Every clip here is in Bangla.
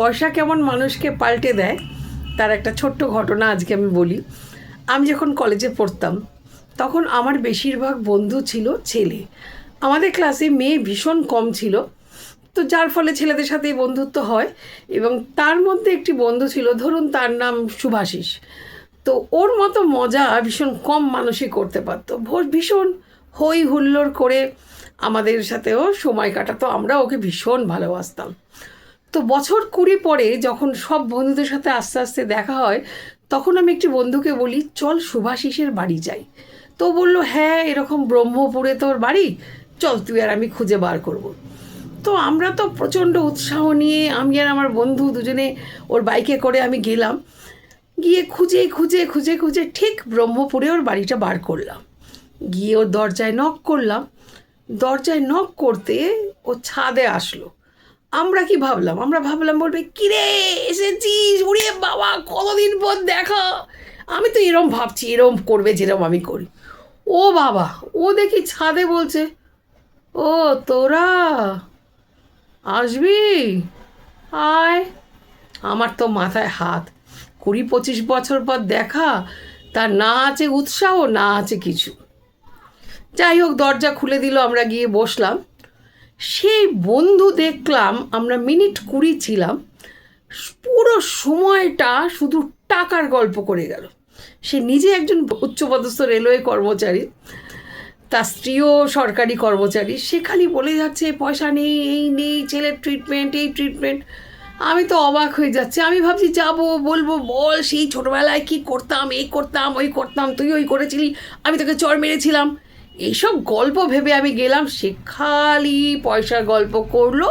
পয়সা কেমন মানুষকে পাল্টে দেয় তার একটা ছোট্ট ঘটনা আজকে আমি বলি। আমি যখন কলেজে পড়তাম তখন আমার বেশিরভাগ বন্ধু ছিল ছেলে। আমাদের ক্লাসে মেয়ে ভীষণ কম ছিল, তো যার ফলে ছেলেদের সাথেই বন্ধুত্ব হয়। এবং তার মধ্যে একটি বন্ধু ছিল, ধরুন তার নাম শুভাশিস। তো ওর মতো মজা ভীষণ কম মানুষই করতে পারতো। ভীষণ হই হুল্লোড় করে আমাদের সাথেও সময় কাটাতো, আমরা ওকে ভীষণ ভালোবাসতাম। তো বছর 20 পরে যখন সব বন্ধুদের সাথে আস্তে আস্তে দেখা হয়, তখন আমি একটি বন্ধুকে বলি, চল শুভাশিসের বাড়ি যাই। তো বলল, হ্যাঁ এরকম ব্রহ্মপুরে তোর বাড়ি, চল তুই আর আমি খুঁজে বার করব। তো আমরা তো প্রচণ্ড উৎসাহ নিয়ে আমি আর আমার বন্ধু দুজনে ওর বাইকে করে আমি গেলাম। গিয়ে খুঁজে খুঁজে খুঁজে খুঁজে ঠিক ব্রহ্মপুরে ওর বাড়িটা বার করলাম। গিয়ে ওর দরজায় নক করলাম। দরজায় নক করতে ও ছাদে আসলো। আমরা ভাবলাম বলবে, কিরে এসেছিস, উড়িয়ে বাবা কতদিন পর দেখা। আমি তো এরম ভাবছি এরম করবে যেরম আমি করি। ও বাবা, ও দেখি ছাদে বলছে, ও তোরা আসবি, আয়। আমার তো মাথায় হাত, 20-25 বছর পর দেখা, তার না আছে উৎসাহ না আছে কিছু। যাই হোক, দরজা খুলে দিল, আমরা গিয়ে বসলাম। সেই বন্ধু দেখলাম আমরা মিনিট 20 ছিলাম, পুরো সময়টা শুধু টাকার গল্প করে গেল। সে নিজে একজন উচ্চপদস্থ রেলওয়ে কর্মচারী, তার স্ত্রীও সরকারি কর্মচারী। সে খালি বলে যাচ্ছে পয়সা নেই, এই নেই, ছেলের ট্রিটমেন্ট, এই ট্রিটমেন্ট। আমি তো অবাক হয়ে যাচ্ছি। আমি ভাবছি যাবো, বলবো, বল সেই ছোটোবেলায় কী করতাম, এই করতাম, ওই করতাম, তুই ওই করেছিলি, আমি তোকে চড় মেরেছিলাম, এইসব গল্প ভেবে আমি গেলাম। সে খালি পয়সার গল্প করলো।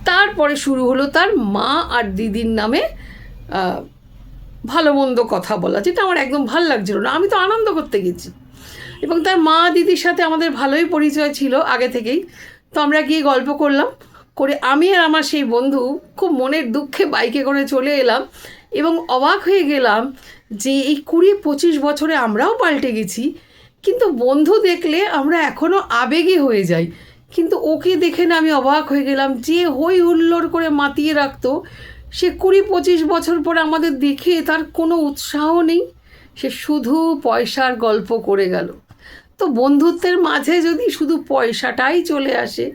তারপরে শুরু হলো তার মা আর দিদির নামে ভালো মন্দ কথা বলা, যেটা আমার একদম ভাল লাগছিল না। আমি তো আনন্দ করতে গেছি, এবং তার মা দিদির সাথে আমাদের ভালোই পরিচয় ছিল আগে থেকেই। তো আমরা গিয়ে গল্প করলাম, করে আমি আর আমার সেই বন্ধু খুব মনের দুঃখে বাইকে করে চলে এলাম। এবং অবাক হয়ে গেলাম যে এই 20-25 বছরে আমরাও পাল্টে গেছি, কিন্তু বন্ধু দেখলে আমরা এখনও আবেগী হয়ে যাই। কিন্তু ওকে দেখে না আমি অবাক হয়ে গেলাম, যে হই হুল্লোড় করে মাতিয়ে রাখতো, সে 20-25 বছর পরে আমাদের দেখে তার কোনো উৎসাহ নেই, সে শুধু পয়সার গল্প করে গেল। তো বন্ধুত্বের মাঝে যদি শুধু পয়সাটাই চলে আসে,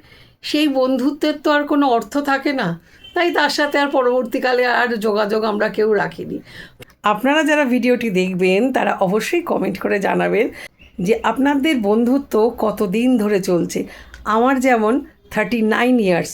সেই বন্ধুত্বের তো আর কোনো অর্থ থাকে না। তাই তার সাথে আর পরবর্তীকালে আর যোগাযোগ আমরা কেউ রাখিনি। আপনারা যারা ভিডিওটি দেখবেন তারা অবশ্যই কমেন্ট করে জানাবেন যে আপনাদের বন্ধুত্ব কতদিন ধরে চলছে। আমার যেমন 39 ইয়ার্স।